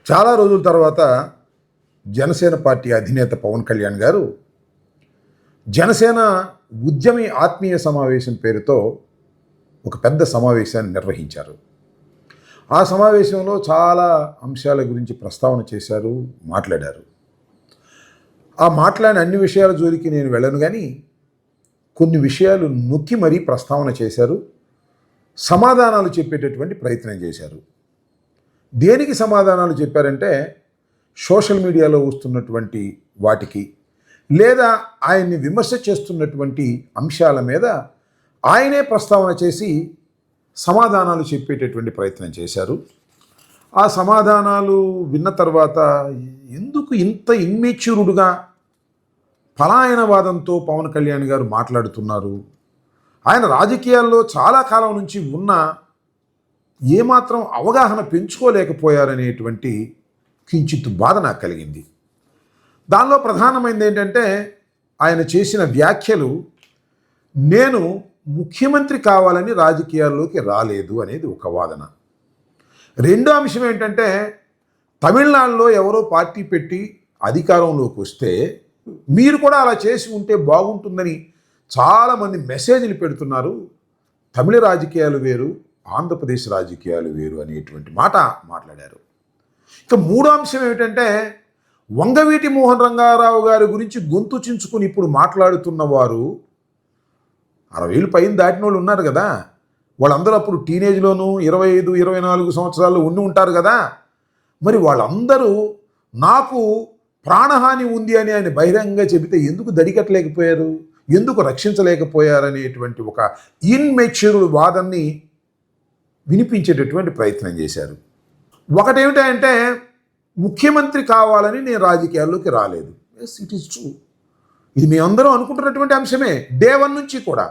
చాలా రోజుల తర్వాత జనసేన పార్టీ అధినేత పవన్ కళ్యాణ్ గారు జనసేన ఉద్యమి ఆత్మీయ సమావేశం పేరుతో ఒక పెద్ద సమావేశాన్ని నిర్వహించారు. ఆ సమావేశంలో చాలా అంశాల గురించి ప్రస్తావన చేశారు, మాట్లాడారు. ఆ మాట్లాడిన అన్ని విషయాల జోలికి నేను వెళ్ళను, కానీ కొన్ని విషయాలు నొక్కి మరీ ప్రస్తావన చేశారు, సమాధానాలు చెప్పేటటువంటి ప్రయత్నం చేశారు. దేనికి సమాధానాలు చెప్పారంటే, సోషల్ మీడియాలో వస్తున్నటువంటి వాటికి లేదా ఆయన్ని విమర్శ చేస్తున్నటువంటి అంశాల మీద ఆయనే ప్రస్తావన చేసి సమాధానాలు చెప్పేటటువంటి ప్రయత్నం చేశారు. ఆ సమాధానాలు విన్న తర్వాత ఎందుకు ఇంత ఇమ్మెచ్యూర్డ్గా పలాయనవాదంతో పవన్ కళ్యాణ్ గారు మాట్లాడుతున్నారు, ఆయన రాజకీయాల్లో చాలా కాలం నుంచి ఉన్న ఏమాత్రం అవగాహన పెంచుకోలేకపోయారనేటువంటి కించిత్ బాధ నాకు కలిగింది. దానిలో ప్రధానమైనది ఏంటంటే, ఆయన చేసిన వ్యాఖ్యలు నేను ముఖ్యమంత్రి కావాలని రాజకీయాల్లోకి రాలేదు అనేది ఒక వాదన. రెండో అంశం ఏంటంటే, తమిళనాడులో ఎవరో పార్టీ పెట్టి అధికారంలోకి వస్తే మీరు కూడా అలా చేసి ఉంటే బాగుంటుందని చాలామంది మెసేజ్లు పెడుతున్నారు, తమిళ రాజకీయాలు వేరు, ఆంధ్రప్రదేశ్ రాజకీయాలు వేరు అనేటువంటి మాట మాట్లాడారు. ఇక మూడో అంశం ఏమిటంటే, వంగవీటి మోహన్ రంగారావు గారి గురించి గొంతు చించుకుని ఇప్పుడు మాట్లాడుతున్న వారు 60 పైన దాటిన వాళ్ళు ఉన్నారు కదా, వాళ్ళందరూ అప్పుడు టీనేజ్లోనూ 25-24 సంవత్సరాలు ఉండి ఉంటారు కదా, మరి వాళ్ళందరూ నాకు ప్రాణహాని ఉంది అని ఆయన బహిరంగంగా చెబితే ఎందుకు దడికట్టలేకపోయారు, ఎందుకు రక్షించలేకపోయారనేటువంటి ఒక ఇన్మెచ్యూర్డ్ వాదన్ని వినిపించేటటువంటి ప్రయత్నం చేశారు. ఒకటేమిటంటే, ముఖ్యమంత్రి కావాలని నేను రాజకీయాల్లోకి రాలేదు. Yes, it is true. ఇది మీ అందరూ అనుకుంటున్నటువంటి అంశమే. డే 1 నుంచి కూడా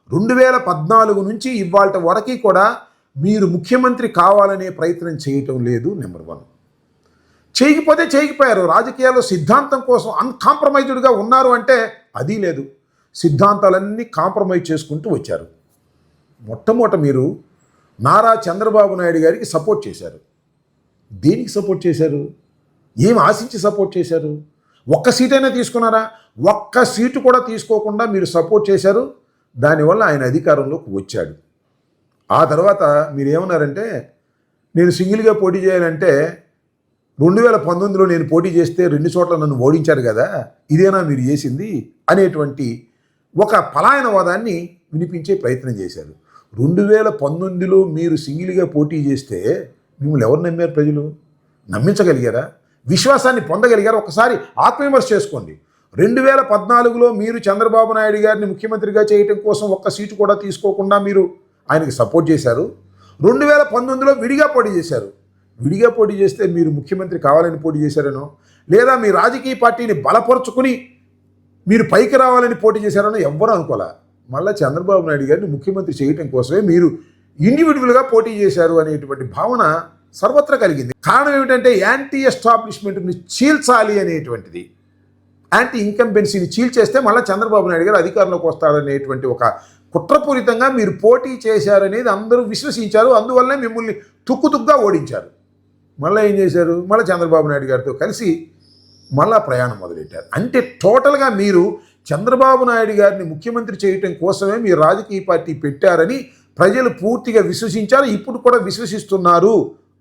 2014 నుంచి ఇవాళ వరకు కూడా మీరు ముఖ్యమంత్రి కావాలనే ప్రయత్నం చేయటం లేదు. నెంబర్ 1. చేయకపోతే చేయకపోయారు. రాజకీయాల్లో సిద్ధాంతం కోసం అన్కాంప్రమైజ్డ్గా ఉన్నారు అంటే అది లేదు. సిద్ధాంతాలన్నీ కాంప్రమైజ్ చేసుకుంటూ వచ్చారు. మొట్టమొదట మీరు నారా చంద్రబాబు నాయుడు గారికి సపోర్ట్ చేశారు. దేనికి సపోర్ట్ చేశారు? ఏం ఆశించి సపోర్ట్ చేశారు? ఒక్క సీటైనా తీసుకున్నారా? ఒక్క సీటు కూడా తీసుకోకుండా మీరు సపోర్ట్ చేశారు. దానివల్ల ఆయన అధికారంలోకి వచ్చాడు. ఆ తర్వాత మీరు ఏమన్నారంటే, నేను సింగిల్గా పోటీ చేయాలంటే 2019లో నేను పోటీ చేస్తే 2 చోట్ల నన్ను ఓడించారు కదా, ఇదేనా మీరు చేసింది అనేటువంటి ఒక పలాయనవాదాన్ని వినిపించే ప్రయత్నం చేశారు. 2019లో మీరు సింగిల్గా పోటీ చేస్తే మిమ్మల్ని ఎవరు నమ్మారు? ప్రజలు నమ్మించగలిగారా? విశ్వాసాన్ని పొందగలిగారా? ఒకసారి ఆత్మవిమర్శ చేసుకోండి. 2014లో మీరు చంద్రబాబు నాయుడు గారిని ముఖ్యమంత్రిగా చేయటం కోసం ఒక్క సీటు కూడా తీసుకోకుండా మీరు ఆయనకి సపోర్ట్ చేశారు. 2019లో విడిగా పోటీ చేశారు. విడిగా పోటీ చేస్తే మీరు ముఖ్యమంత్రి కావాలని పోటీ చేశారనో, లేదా మీ రాజకీయ పార్టీని బలపరుచుకుని మీరు పైకి రావాలని పోటీ చేశారనో ఎవ్వరూ అనుకోలే. మళ్ళీ చంద్రబాబు నాయుడు గారిని ముఖ్యమంత్రి చేయటం కోసమే మీరు ఇండివిజువల్గా పోటీ చేశారు అనేటువంటి భావన సర్వత్రా కలిగింది. కారణం ఏమిటంటే, యాంటీ ఎస్టాబ్లిష్మెంట్ని చీల్చాలి అనేటువంటిది, యాంటీ ఇన్కంబెన్సీని చీల్చేస్తే మళ్ళీ చంద్రబాబు నాయుడు గారు అధికారంలోకి వస్తారనేటువంటి ఒక కుట్రపూరితంగా మీరు పోటీ చేశారనేది అందరూ విశ్వసించారు. అందువల్లనే మిమ్మల్ని తుక్కుతుగ్గా ఓడించారు. మళ్ళీ ఏం చేశారు? మళ్ళీ చంద్రబాబు నాయుడు గారితో కలిసి మళ్ళా ప్రయాణం మొదలెట్టారు. అంటే టోటల్గా మీరు చంద్రబాబు నాయుడు గారిని ముఖ్యమంత్రి చేయటం కోసమే మీరు రాజకీయ పార్టీ పెట్టారని ప్రజలు పూర్తిగా విశ్వసించారు. ఇప్పుడు కూడా విశ్వసిస్తున్నారు.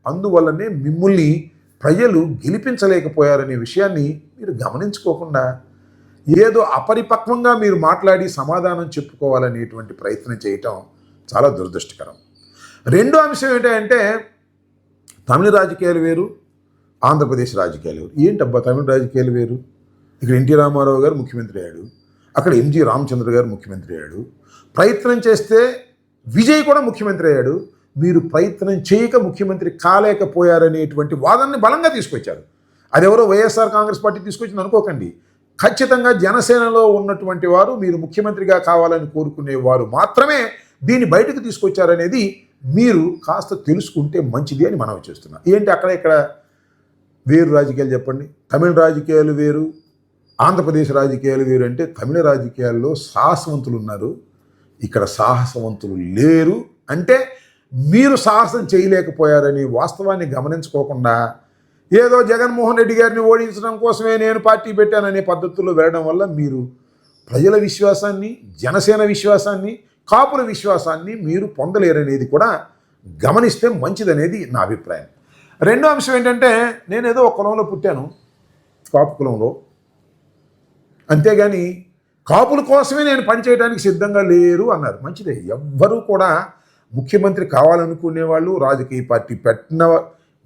అందువల్లనే మిమ్మల్ని ప్రజలు గెలిపించలేకపోయారనే విషయాన్ని మీరు గమనించుకోకుండా ఏదో అపరిపక్వంగా మీరు మాట్లాడి సమాధానం చెప్పుకోవాలనేటువంటి ప్రయత్నం చేయటం చాలా దురదృష్టకరం. రెండో అంశం ఏంటంటే, తమిళ రాజకీయాలు వేరు, ఆంధ్రప్రదేశ్ రాజకీయాలు వేరు. ఏంటబ్బా తమిళ రాజకీయాలు వేరు? ఇక్కడ ఎన్టీ రామారావు గారు ముఖ్యమంత్రి అయ్యాడు, అక్కడ ఎంజి రామచంద్ర గారు ముఖ్యమంత్రి అయ్యాడు. ప్రయత్నం చేస్తే విజయ్ కూడా ముఖ్యమంత్రి అయ్యాడు. మీరు ప్రయత్నం చేయక ముఖ్యమంత్రి కాలేకపోయారనేటువంటి వాదనని బలంగా తీసుకొచ్చారు. అదెవరో వైఎస్ఆర్ కాంగ్రెస్ పార్టీ తీసుకొచ్చింది అనుకోకండి. ఖచ్చితంగా జనసేనలో ఉన్నటువంటి వారు, మీరు ముఖ్యమంత్రిగా కావాలని కోరుకునేవారు మాత్రమే దీన్ని బయటకు తీసుకొచ్చారనేది మీరు కాస్త తెలుసుకుంటే మంచిది అని మనవి చేస్తున్నాం. ఏంటి అక్కడ ఇక్కడ వేరు రాజకీయాలు చెప్పండి. తమిళ రాజకీయాలు వేరు, ఆంధ్రప్రదేశ్ రాజకీయాలు వేరు. అంటే తమిళ రాజకీయాల్లో సాహసవంతులు ఉన్నారు, ఇక్కడ సాహసవంతులు లేరు. అంటే మీరు సాహసం చేయలేకపోయారని వాస్తవాన్ని గమనించుకోకుండా ఏదో జగన్మోహన్ రెడ్డి గారిని ఓడించడం కోసమే నేను పార్టీ పెట్టాననే పద్ధతుల్లో వెళ్ళడం వల్ల మీరు ప్రజల విశ్వాసాన్ని, జనసేన విశ్వాసాన్ని, కాపుల విశ్వాసాన్ని మీరు పొందలేరనేది కూడా గమనిస్తే మంచిదనేది నా అభిప్రాయం. రెండో అంశం ఏంటంటే, నేనేదో ఒక కులంలో పుట్టాను, కాపు కులంలో, అంతేగాని కాపుల కోసమే నేను పనిచేయడానికి సిద్ధంగా లేరు అన్నారు. మంచిదే. ఎవ్వరూ కూడా ముఖ్యమంత్రి కావాలనుకునే వాళ్ళు, రాజకీయ పార్టీ పెట్టిన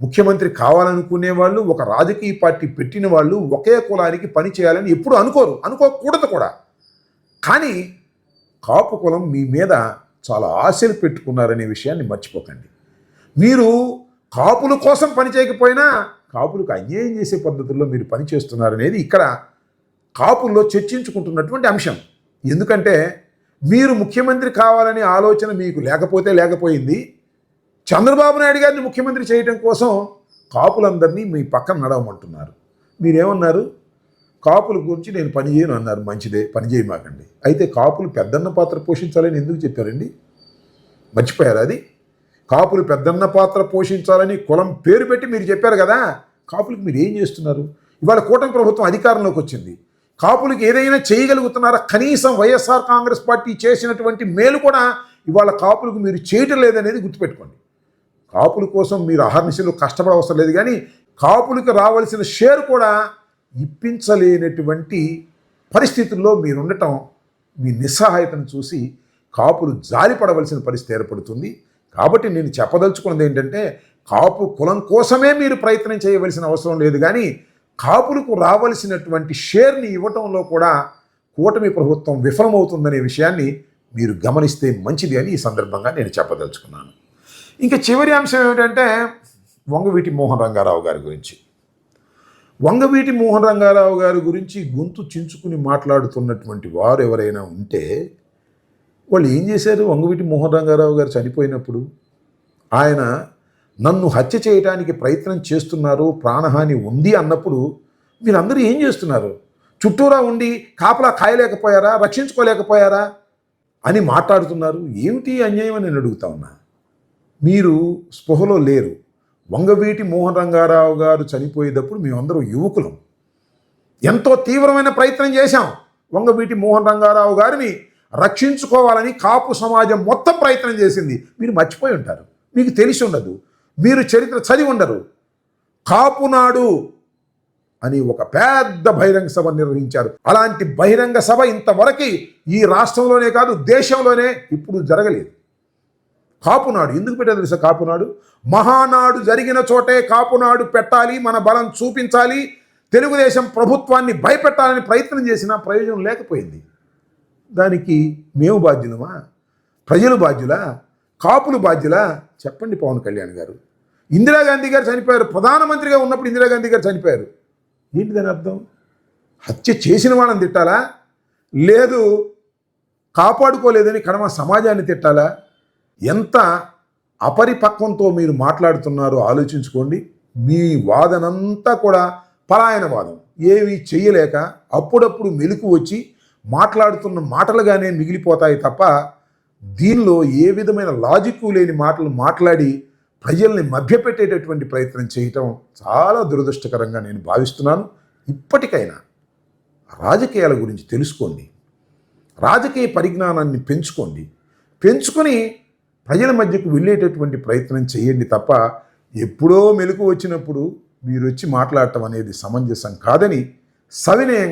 ముఖ్యమంత్రి కావాలనుకునే వాళ్ళు, ఒక రాజకీయ పార్టీ పెట్టిన వాళ్ళు ఒకే కులానికి పని చేయాలని ఎప్పుడు అనుకోకూడదు కూడా. కానీ కాపు కులం మీ మీద చాలా ఆశలు పెట్టుకున్నారనే విషయాన్ని మర్చిపోకండి. మీరు కాపుల కోసం పని చేయకపోయినా కాపులకు అన్యాయం చేసే పద్ధతుల్లో మీరు పనిచేస్తున్నారనేది ఇక్కడ కాపుల్లో చర్చించుకుంటున్నటువంటి అంశం. ఎందుకంటే మీరు ముఖ్యమంత్రి కావాలనే ఆలోచన మీకు లేకపోయింది. చంద్రబాబు నాయుడు గారిని ముఖ్యమంత్రి చేయడం కోసం కాపులందరినీ మీ పక్కన నడవమంటున్నారు. మీరేమన్నారు? కాపుల గురించి నేను పని చేయను అన్నారు. మంచిదే, పని చేయమాకండి. అయితే కాపులు పెద్దన్న పాత్ర పోషించాలని ఎందుకు చెప్పారండి? మర్చిపోయారు అది? కాపులు పెద్దన్న పాత్ర పోషించాలని కులం పేరు పెట్టి మీరు చెప్పారు కదా. కాపులకు మీరు ఏం చేస్తున్నారు? ఇవాళ కూటమి ప్రభుత్వం అధికారంలోకి వచ్చింది. కాపులకు ఏదైనా చేయగలుగుతున్నారా? కనీసం వైఎస్ఆర్ కాంగ్రెస్ పార్టీ చేసినటువంటి మేలు కూడా ఇవాళ కాపులకు మీరు చేయటం లేదనేది గుర్తుపెట్టుకోండి. కాపుల కోసం మీరు అహర్నిశలు కష్టపడవసరం లేదు, కానీ కాపులకు రావాల్సిన షేర్ కూడా ఇప్పించలేనటువంటి పరిస్థితుల్లో మీరుండటం, మీ నిస్సహాయతను చూసి కాపులు జాలిపడవలసిన పరిస్థితి ఏర్పడుతుంది. కాబట్టి నేను చెప్పదలుచుకున్నది ఏంటంటే, కాపు కులం కోసమే మీరు ప్రయత్నం చేయవలసిన అవసరం లేదు, కానీ కాపులకు రావలసినటువంటి షేర్ని ఇవ్వటంలో కూడా కూటమి ప్రభుత్వం విఫలమవుతుందనే విషయాన్ని మీరు గమనిస్తే మంచిది అని ఈ సందర్భంగా నేను చెప్పదలుచుకున్నాను. ఇంకా చివరి అంశం ఏమిటంటే, వంగవీటి మోహన్ రంగారావు గారి గురించి. వంగవీటి మోహన్ రంగారావు గారి గురించి గొంతు చించుకుని మాట్లాడుతున్నటువంటి వారు ఎవరైనా ఉంటే వాళ్ళు ఏం చేశారు? వంగవీటి మోహన్ రంగారావు గారు చనిపోయినప్పుడు ఆయన నన్ను హత్య చేయడానికి ప్రయత్నం చేస్తున్నారు, ప్రాణహాని ఉంది అన్నప్పుడు మీరందరూ ఏం చేస్తున్నారు? చుట్టూరా ఉండి కాపలా కాయలేకపోయారా, రక్షించుకోలేకపోయారా అని మాట్లాడుతున్నారు. ఏమిటి అన్యాయం అని నేను అడుగుతా ఉన్నా. మీరు స్పృహలో లేరు. వంగవీటి మోహన్ రంగారావు గారు చనిపోయేటప్పుడు మేమందరూ యువకులం, ఎంతో తీవ్రమైన ప్రయత్నం చేశాం. వంగవీటి మోహన్ రంగారావు గారిని రక్షించుకోవాలని కాపు సమాజం మొత్తం ప్రయత్నం చేసింది. మీరు మర్చిపోయి ఉంటారు, మీకు తెలిసి ఉండదు, మీరు చరిత్ర చదివి ఉండరు. కాపునాడు అని ఒక పెద్ద బహిరంగ సభ నిర్వహించారు. అలాంటి బహిరంగ సభ ఇంతవరకు ఈ రాష్ట్రంలోనే కాదు, దేశంలోనే ఇప్పుడు జరగలేదు. కాపునాడు ఎందుకు పెట్టారు తెలుసా? కాపునాడు మహానాడు జరిగిన చోటే కాపునాడు పెట్టాలి, మన బలం చూపించాలి, తెలుగుదేశం ప్రభుత్వాన్ని భయపెట్టాలని ప్రయత్నం చేసినా ప్రయోజనం లేకపోయింది. దానికి మేము బాధ్యులమా? ప్రజలు బాధ్యులా? కాపులు బాధ్యులా? చెప్పండి పవన్ కళ్యాణ్ గారు. ఇందిరాగాంధీ గారు చనిపోయారు, ప్రధానమంత్రిగా ఉన్నప్పుడు ఇందిరాగాంధీ గారు చనిపోయారు. ఏంటి దాని అర్థం? హత్య చేసిన వాళ్ళని తిట్టాలా? లేదు కాపాడుకోలేదని కడమ సమాజాన్ని తిట్టాలా? ఎంత అపరిపక్వంతో మీరు మాట్లాడుతున్నారో ఆలోచించుకోండి. మీ వాదనంతా కూడా పలాయన వాదం, ఏమీ చెయ్యలేక అప్పుడప్పుడు మెలకు వచ్చి మాట్లాడుతున్న మాటలుగానే మిగిలిపోతాయి తప్ప దీనిలో ఏ విధమైన లాజిక్ లేని మాటలు మాట్లాడి ప్రజల్ని మభ్యపెట్టేటటువంటి ప్రయత్నం చేయటం చాలా దురదృష్టకరంగా నేను భావిస్తున్నాను. ఇప్పటికైనా రాజకీయాల గురించి తెలుసుకోండి, రాజకీయ పరిజ్ఞానాన్ని పెంచుకొని ప్రజల మధ్యకు వెళ్ళేటటువంటి ప్రయత్నం చేయండి తప్ప ఎప్పుడో మెలకు వచ్చినప్పుడు మీరు వచ్చి మాట్లాడటం అనేది సమంజసం కాదని సవినయంగా